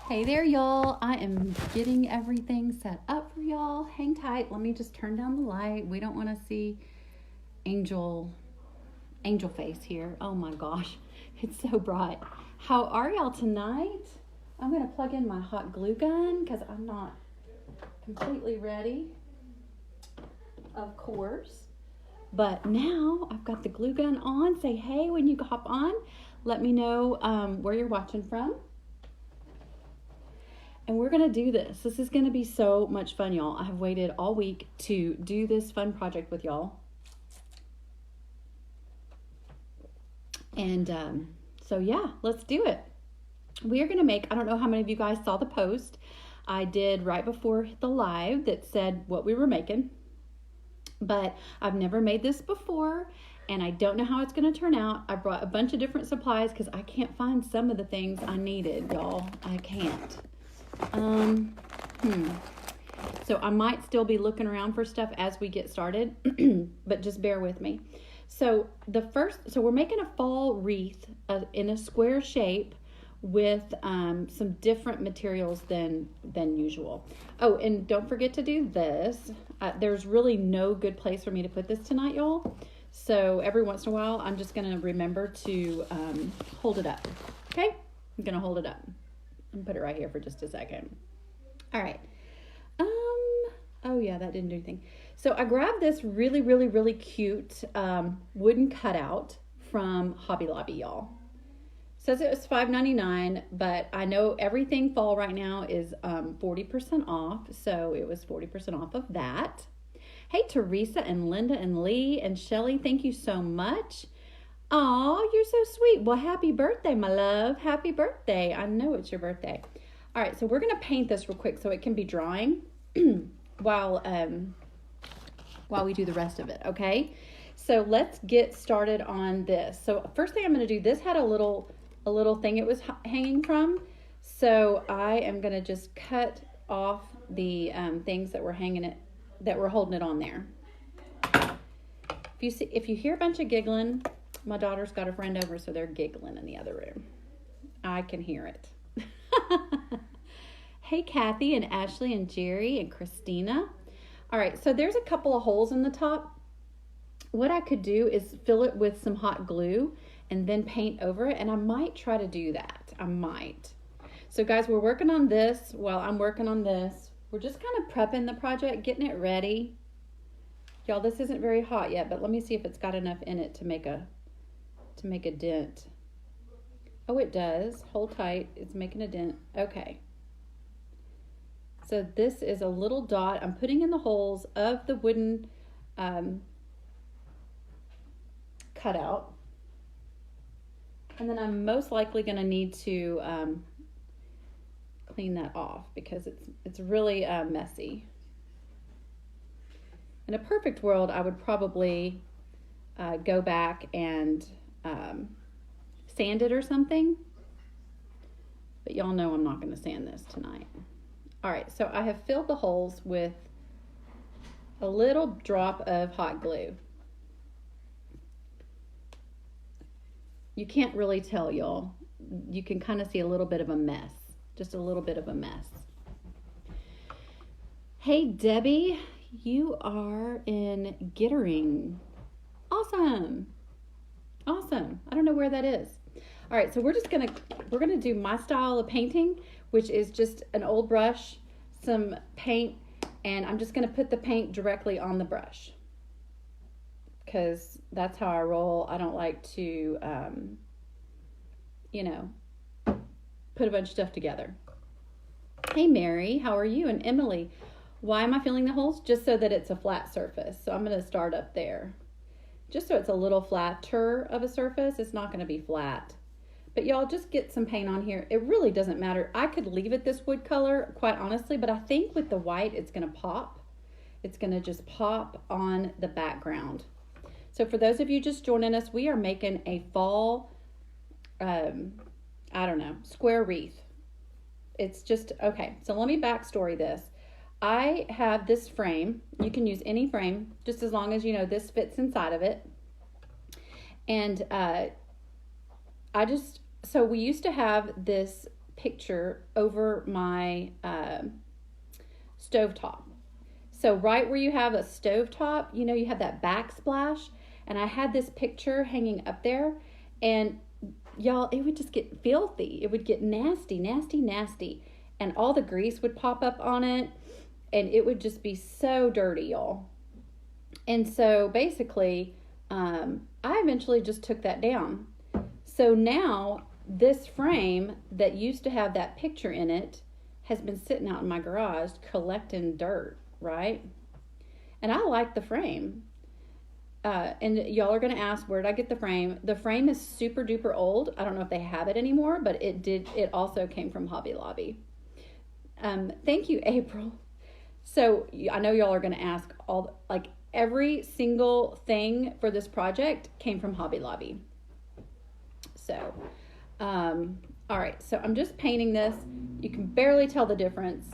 Hey there, y'all. I am getting everything set up for y'all. Hang tight. Let me just turn down the light. We don't want to see angel face here. Oh my gosh. It's so bright. How are y'all tonight? I'm going to plug in my hot glue gun because I'm not completely ready, of course. But now I've got the glue gun on. Say hey when you hop on. Let me know where you're watching from. And we're going to do this. This is going to be so much fun, y'all. I have waited all week to do this fun project with y'all. And so, yeah, let's do it. We are going to make, I don't know how many of you guys saw the post I did right before the live that said what we were making. But I've never made this before, and I don't know how it's going to turn out. I brought a bunch of different supplies because I can't find some of the things I needed, y'all. I can't. So I might still be looking around for stuff as we get started, but just bear with me. So we're making a fall wreath in a square shape with some different materials than usual. Oh, and don't forget to do this. There's really no good place for me to put this tonight, y'all. So every once in a while, I'm just going to remember to hold it up. Okay? I'm going to hold it up. And put it right here for just a second. All right. Oh yeah, that didn't do anything. So I grabbed this really, really, really cute wooden cutout from Hobby Lobby, y'all. Says it was $5.99, but I know everything fall right now is 40% off. So it was 40% off of that. Hey, Teresa and Linda and Lee and Shelly, thank you so much. Oh, you're so sweet. Well, happy birthday, my love. Happy birthday. I know it's your birthday. All right, so we're going to paint this real quick so it can be drying while we do the rest of it, okay? So let's get started on this. So first thing I'm going to do, this had a little thing it was hanging from. So I am going to just cut off the things that were holding it on there. If you hear a bunch of giggling, my daughter's got a friend over, so they're giggling in the other room. I can hear it. Hey, Kathy and Ashley and Jerry and Christina. All right, so there's a couple of holes in the top. What I could do is fill it with some hot glue and then paint over it, and I might try to do that. I might. So, guys, we're working on this while I'm working on this. We're just kind of prepping the project, getting it ready. Y'all, this isn't very hot yet, but let me see if it's got enough in it to make a dent. Oh, it does. Hold tight. It's making a dent. Okay. So this is a little dot I'm putting in the holes of the wooden cutout. And then I'm most likely going to need to clean that off because it's really messy. In a perfect world, I would probably go back and sand it or something. But y'all know I'm not going to sand this tonight. All right, so I have filled the holes with a little drop of hot glue. You can't really tell, y'all. You can kind of see a little bit of a mess. Just a little bit of a mess. Hey, Debbie, you are in Gittering. Awesome. Awesome. I don't know where that is. All right, so we're gonna do my style of painting, which is just an old brush, some paint, and I'm just gonna put the paint directly on the brush because that's how I roll. I don't like to, put a bunch of stuff together. Hey, Mary, how are you? And Emily, why am I filling the holes? Just so that it's a flat surface. So I'm gonna start up there. Just so it's a little flatter of a surface. It's not going to be flat. But y'all just get some paint on here. It really doesn't matter. I could leave it this wood color, quite honestly, but I think with the white, it's going to pop. It's going to just pop on the background. So for those of you just joining us, we are making a fall, square wreath. It's just, okay, so let me backstory this. I have this frame. You can use any frame, just as long as you know this fits inside of it. And so we used to have this picture over my stovetop. So right where you have a stovetop, you know, you have that backsplash, and I had this picture hanging up there, and y'all, it would just get filthy. It would get nasty, nasty, nasty, and all the grease would pop up on it, and it would just be so dirty, y'all. And so basically, I eventually just took that down. So now this frame that used to have that picture in it has been sitting out in my garage collecting dirt, right? And I like the frame. And y'all are going to ask, where did I get the frame? The frame is super duper old. I don't know if they have it anymore, but it also came from Hobby Lobby. Thank you, April. So I know y'all are going to ask every single thing for this project came from Hobby Lobby. So, all right. So I'm just painting this. You can barely tell the difference.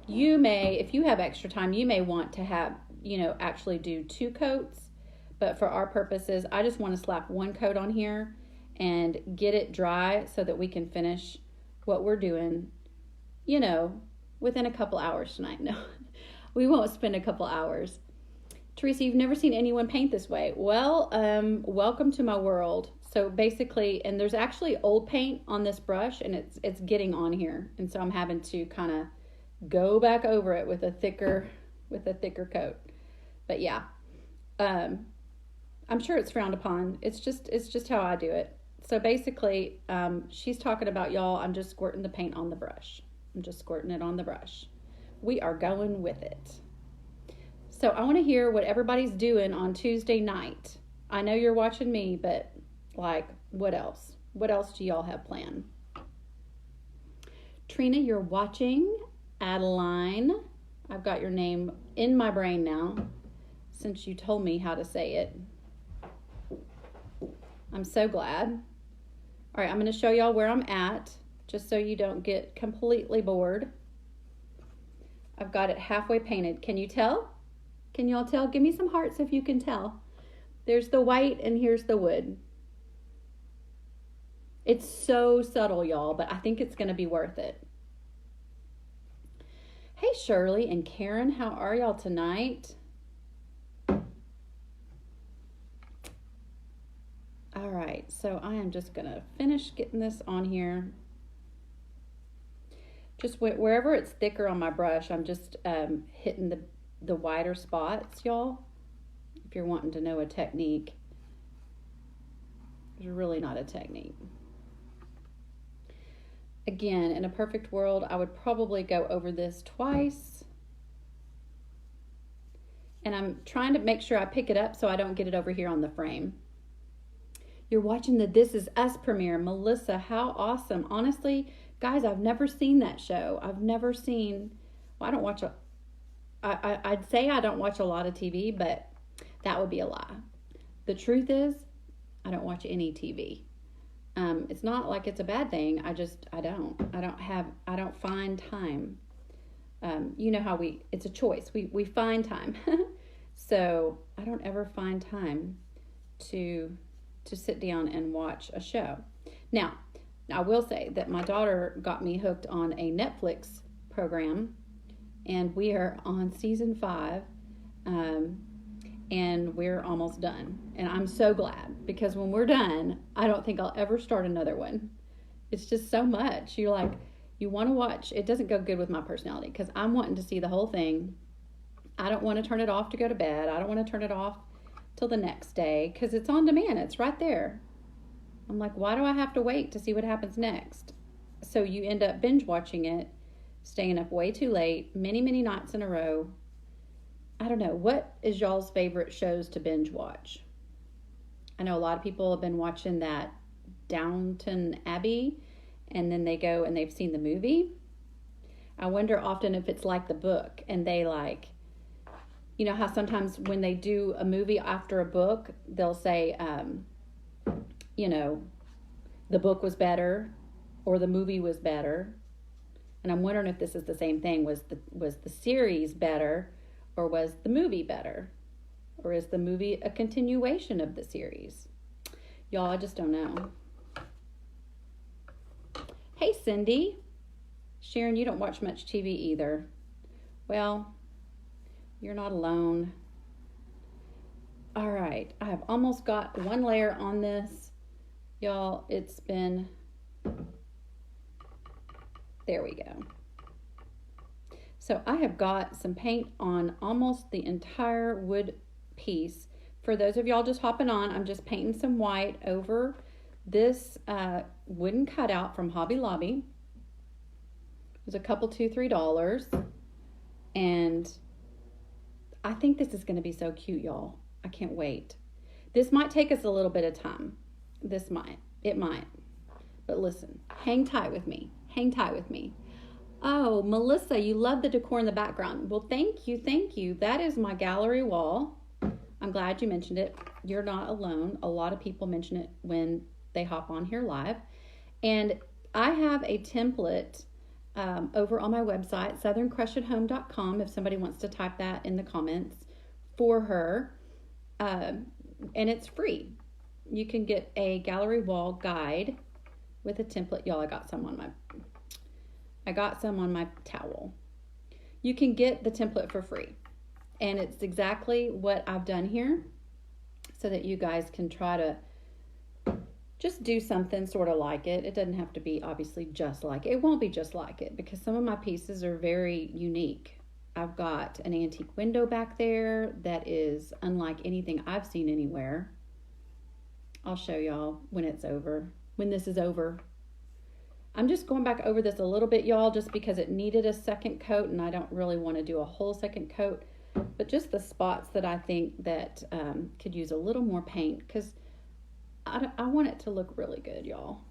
You may, if you have extra time, you may want to have, actually do 2 coats, but for our purposes, I just want to slap 1 coat on here and get it dry so that we can finish what we're doing, within a couple hours tonight. No, we won't spend a couple hours. Teresa, you've never seen anyone paint this way. Well, welcome to my world. So basically, and there's actually old paint on this brush, and it's getting on here, and so I'm having to kind of go back over it with a thicker coat. But yeah, I'm sure it's frowned upon. It's just how I do it. So basically, she's talking about, y'all, I'm just squirting the paint on the brush. I'm just squirting it on the brush. We are going with it. So I want to hear what everybody's doing on Tuesday night. I know you're watching me, but what else? What else do y'all have planned? Trina, you're watching. Adeline, I've got your name in my brain now since you told me how to say it. I'm so glad. All right, I'm going to show y'all where I'm at, just so you don't get completely bored. I've got it halfway painted. Can you tell? Can y'all tell? Give me some hearts if you can tell. There's the white and here's the wood. It's so subtle, y'all, but I think it's going to be worth it. Hey, Shirley and Karen, how are y'all tonight? All right, so I am just going to finish getting this on here. Just wherever it's thicker on my brush, I'm just hitting the wider spots, y'all. If you're wanting to know a technique, it's really not a technique. Again, in a perfect world, I would probably go over this twice. And I'm trying to make sure I pick it up so I don't get it over here on the frame. You're watching the This Is Us premiere. Melissa, how awesome. Honestly, guys, I've never seen that show. I've never seen, well, I don't watch I'd say I don't watch a lot of TV, but that would be a lie. The truth is, I don't watch any TV. It's not like it's a bad thing. I don't find time. You know how it's a choice. We find time. So I don't ever find time to sit down and watch a show. Now, I will say that my daughter got me hooked on a Netflix program, and we are on season 5. And we're almost done. And I'm so glad, because when we're done, I don't think I'll ever start another one. It's just so much. You want to watch. It doesn't go good with my personality, because I'm wanting to see the whole thing. I don't want to turn it off to go to bed. I don't want to turn it off till the next day, because it's on demand. It's right there. I'm like, why do I have to wait to see what happens next? So you end up binge watching it, staying up way too late, many, many nights in a row. I don't know. What is y'all's favorite shows to binge watch? I know a lot of people have been watching that Downton Abbey, and then they go and they've seen the movie. I wonder often if it's like the book, and they how sometimes when they do a movie after a book, they'll say, the book was better or the movie was better. And I'm wondering if this is the same thing. Was the series better? Or was the movie better? Or is the movie a continuation of the series? Y'all, I just don't know. Hey, Cindy. Sharon, you don't watch much TV either. Well, you're not alone. All right, I have almost got one layer on this. Y'all, it's been, there we go. So I have got some paint on almost the entire wood piece. For those of y'all just hopping on, I'm just painting some white over this wooden cutout from Hobby Lobby. It was a couple, $2-3. And I think this is going to be so cute, y'all. I can't wait. This might take us a little bit of time. It might. But listen, hang tight with me. Hang tight with me. Oh, Melissa, you love the decor in the background. Well, thank you. That is my gallery wall. I'm glad you mentioned it. You're not alone. A lot of people mention it when they hop on here live. And I have a template over on my website, southerncrushathome.com, if somebody wants to type that in the comments for her. And it's free. You can get a gallery wall guide with a template. Y'all, I got some on my towel. You can get the template for free. And it's exactly what I've done here so that you guys can try to just do something sort of like it. It doesn't have to be obviously just like it. It won't be just like it because some of my pieces are very unique. I've got an antique window back there that is unlike anything I've seen anywhere. I'll show y'all when it's over, when this is over. I'm just going back over this a little bit, y'all, just because it needed a second coat and I don't really want to do a whole second coat, but just the spots that I think that could use a little more paint because I want it to look really good, y'all.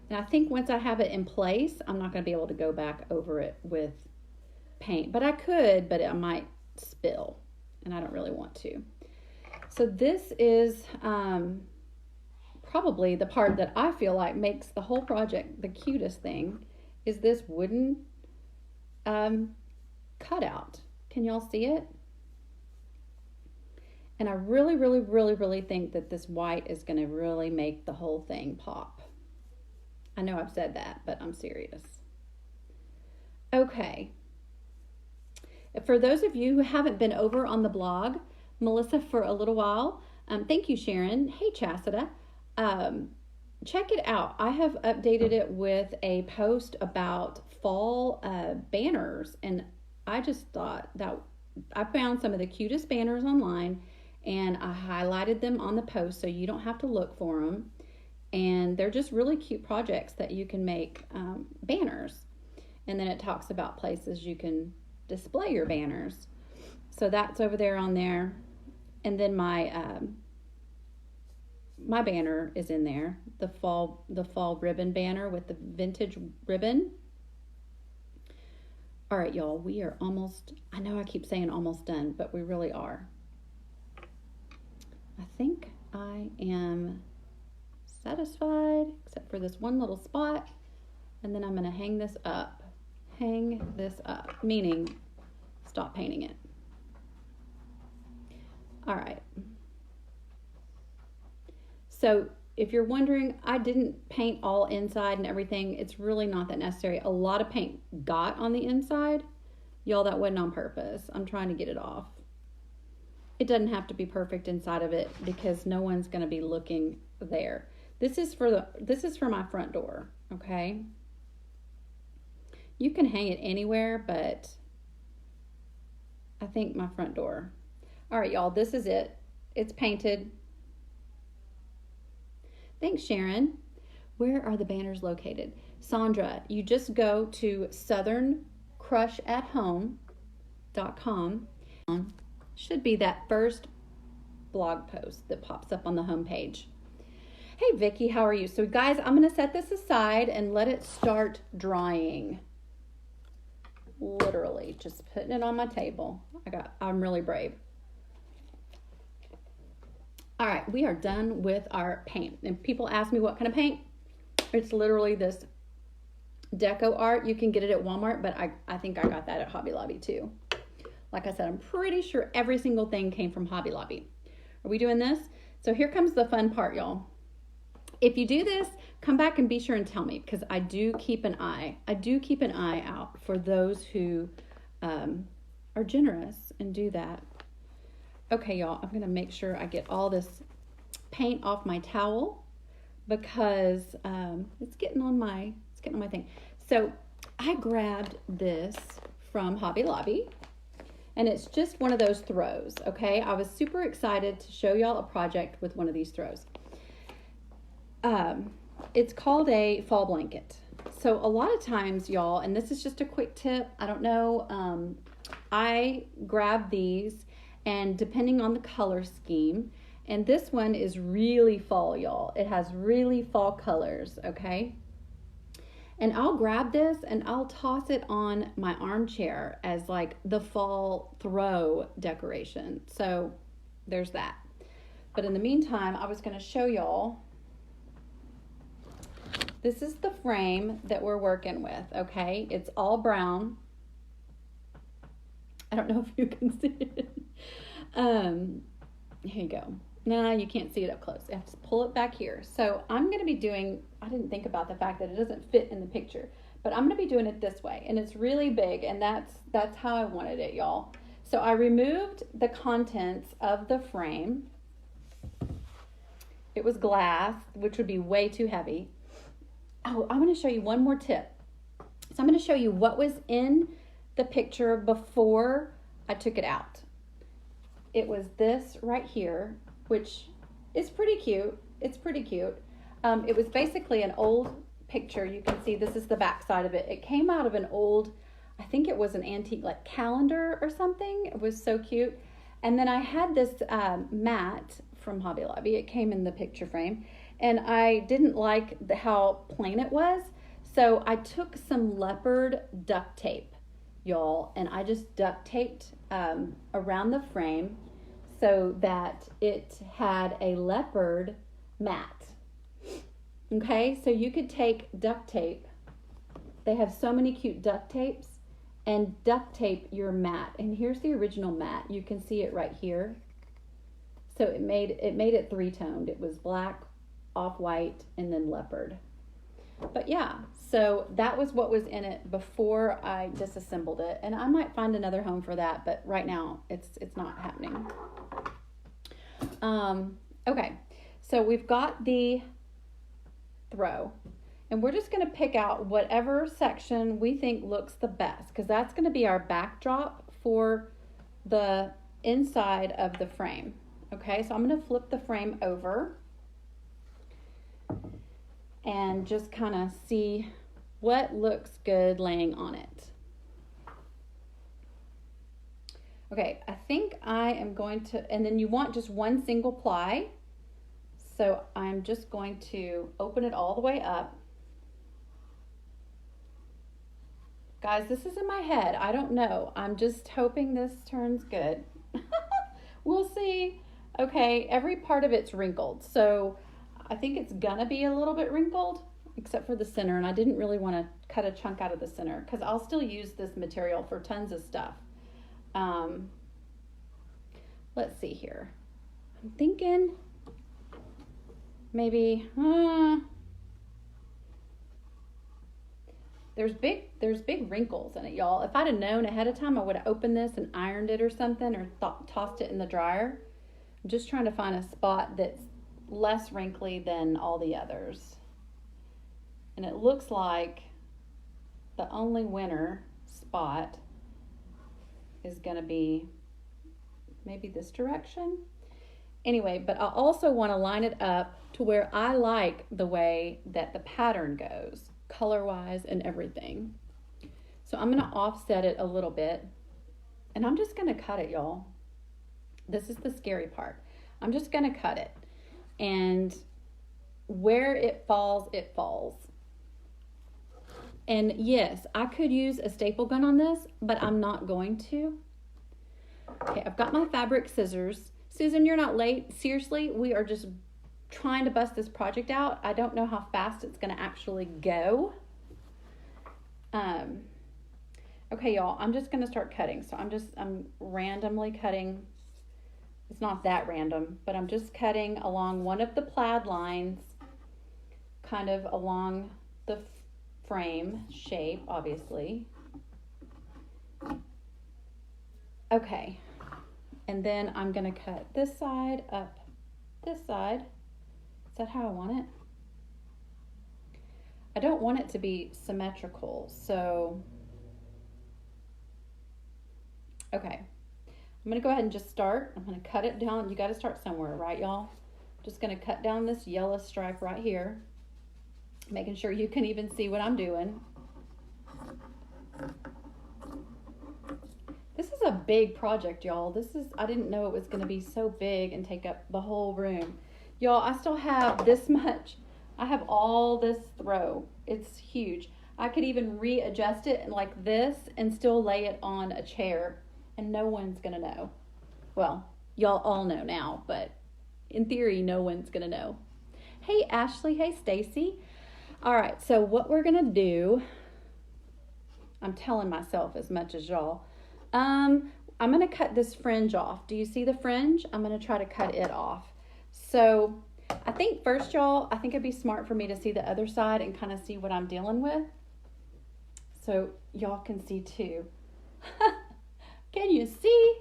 And I think once I have it in place, I'm not going to be able to go back over it with paint, but I could, but I might spill and I don't really want to. So this is probably the part that I feel like makes the whole project the cutest thing is this wooden cutout. Can y'all see it? And I really think that this white is going to really make the whole thing pop. I know I've said that, but I'm serious. Okay. For those of you who haven't been over on the blog, Melissa, for a little while, thank you, Sharon. Hey, Chastita. Check it out. I have updated it with a post about fall banners, and I just thought that I found some of the cutest banners online, and I highlighted them on the post so you don't have to look for them. And they're just really cute projects that you can make banners. And then it talks about places you can display your banners. So that's over there on there. And then my banner is in there, the fall ribbon banner with the vintage ribbon. All right, y'all, we are almost, I know I keep saying almost done, but we really are. I think I am satisfied, except for this one little spot. And then I'm going to hang this up, meaning stop painting it. All right. So if you're wondering, I didn't paint all inside and everything. It's really not that necessary. A lot of paint got on the inside. Y'all, that wasn't on purpose. I'm trying to get it off. It doesn't have to be perfect inside of it because no one's going to be looking there. This is for my front door, okay? You can hang it anywhere, but I think my front door. All right, y'all, this is it. It's painted. Thanks, Sharon. Where are the banners located? Sandra, you just go to southerncrushathome.com. Should be that first blog post that pops up on the homepage. Hey, Vicki, how are you? So, guys, I'm going to set this aside and let it start drying. Literally, just putting it on my table. I'm really brave. All right, we are done with our paint. And people ask me what kind of paint. It's literally this Deco art. You can get it at Walmart, but I think I got that at Hobby Lobby too. Like I said, I'm pretty sure every single thing came from Hobby Lobby. Are we doing this? So here comes the fun part, y'all. If you do this, come back and be sure and tell me, because I do keep an eye out for those who are generous and do that. Okay, y'all, I'm going to make sure I get all this paint off my towel, because it's getting on my thing. So I grabbed this from Hobby Lobby, and it's just one of those throws, okay? I was super excited to show y'all a project with one of these throws. It's called a fall blanket. So a lot of times, y'all, and this is just a quick tip, I don't know, I grab these, and depending on the color scheme, and this one is really fall, y'all. It has really fall colors, okay? And I'll grab this and I'll toss it on my armchair as like the fall throw decoration. So there's that. But in the meantime, I was going to show y'all. This is the frame that we're working with, okay? It's all brown. I don't know if you can see it. Here you go. No, you can't see it up close. I have to pull it back here. So I'm going to be doing, I didn't think about the fact that it doesn't fit in the picture, but I'm going to be doing it this way, and it's really big, and that's how I wanted it, y'all. So I removed the contents of the frame. It was glass, which would be way too heavy. Oh, I'm going to show you one more tip. So I'm going to show you what was in the picture before I took it out. It was this right here, which is pretty cute. It's pretty cute. It was basically an old picture. You can see this is the back side of it. It came out of an old, I think it was an antique like calendar or something. It was so cute. And then I had this mat from Hobby Lobby. It came in the picture frame, and I didn't like how plain it was. So I took some leopard duct tape, y'all, and I just duct taped around the frame so that it had a leopard mat. Okay, so you could take duct tape. They have so many cute duct tapes, and duct tape your mat. And here's the original mat. You can see it right here. So it made it three-toned. It was black, off-white, and then leopard. But yeah, so that was what was in it before I disassembled it. And I might find another home for that, but right now it's not happening. Okay, so we've got the throw, and we're just going to pick out whatever section we think looks the best, because that's going to be our backdrop for the inside of the frame. Okay, so I'm going to flip the frame over and just kind of see what looks good laying on it. Okay, I think I am going to, and then you want just one single ply. So I'm just going to open it all the way up. Guys, this is in my head. I don't know. I'm just hoping this turns good. We'll see. Okay, every part of it's wrinkled. So I think it's gonna be a little bit wrinkled, except for the center. And I didn't really want to cut a chunk out of the center because I'll still use this material for tons of stuff. Let's see here. I'm thinking maybe there's big wrinkles in it, y'all. If I'd have known ahead of time, I would have opened this and ironed it or something, or tossed it in the dryer. I'm just trying to find a spot that's less wrinkly than all the others. And it looks like the only winner spot is going to be maybe this direction. Anyway, but I also want to line it up to where I like the way that the pattern goes, color-wise and everything. So I'm going to offset it a little bit, and I'm just going to cut it, y'all. This is the scary part. I'm just going to cut it, and where it falls, it falls. And yes, I could use a staple gun on this, but I'm not going to. Okay, I've got my fabric scissors. Susan, you're not late. Seriously, we are just trying to bust this project out. I don't know how fast it's going to actually go. Okay, y'all, I'm just going to start cutting. So I'm randomly cutting. It's not that random, but I'm just cutting along one of the plaid lines kind of along the frame shape, obviously. Okay, and then I'm gonna cut this side up this side. Is that how I want it? I don't want it to be symmetrical, so okay. I'm gonna go ahead and just start. I'm gonna cut it down. You gotta start somewhere, right, y'all? Just gonna cut down this yellow stripe right here, making sure you can even see what I'm doing. This is a big project, y'all. I didn't know it was gonna be so big and take up the whole room. Y'all, I still have this much. I have all this throw. It's huge. I could even readjust it like this and still lay it on a chair and no one's gonna know. Well, y'all all know now, but in theory, no one's gonna know. Hey, Ashley. Hey, Stacy. All right, so what we're gonna do, I'm telling myself as much as y'all. I'm gonna cut this fringe off. Do you see the fringe? I'm gonna try to cut it off. So I think first, y'all, I think it'd be smart for me to see the other side and kind of see what I'm dealing with. So y'all can see too. Can you see?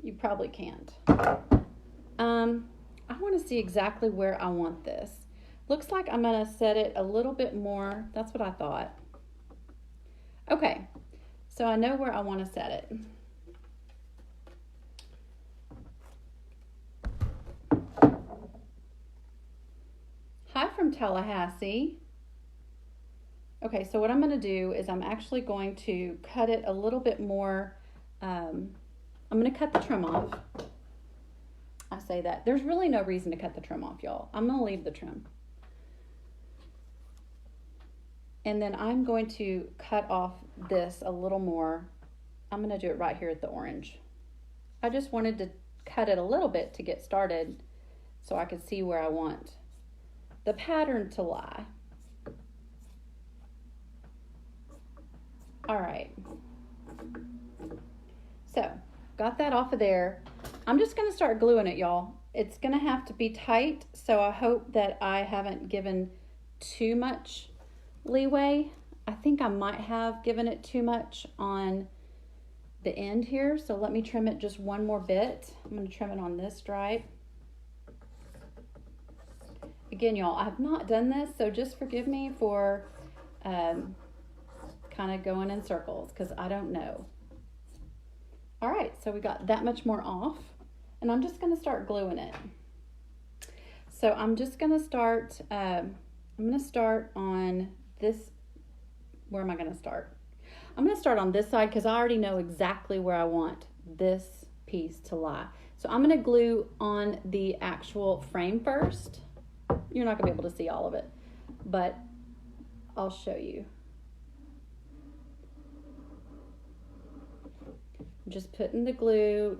You probably can't. I want to see exactly where I want this. Looks like I'm going to set it a little bit more. That's what I thought. Okay, so I know where I want to set it. Hi from Tallahassee. Okay, so what I'm going to do is I'm actually going to cut it a little bit more. I'm going to cut the trim off. I say that. There's really no reason to cut the trim off, y'all. I'm going to leave the trim. And then I'm going to cut off this a little more. I'm going to do it right here at the orange. I just wanted to cut it a little bit to get started so I could see where I want the pattern to lie. All right. So, got that off of there. I'm just going to start gluing it, y'all. It's going to have to be tight, so I hope that I haven't given too much leeway. I think I might have given it too much on the end here, so let me trim it just one more bit. I'm going to trim it on this stripe. Again, y'all, I have not done this, so just forgive me for kind of going in circles because I don't know. All right, so we got that much more off, and I'm just going to start gluing it. So I'm just going to start, I'm going to start on this. Where am I going to start? I'm going to start on this side because I already know exactly where I want this piece to lie. So I'm going to glue on the actual frame first. You're not going to be able to see all of it, but I'll show you. Just putting the glue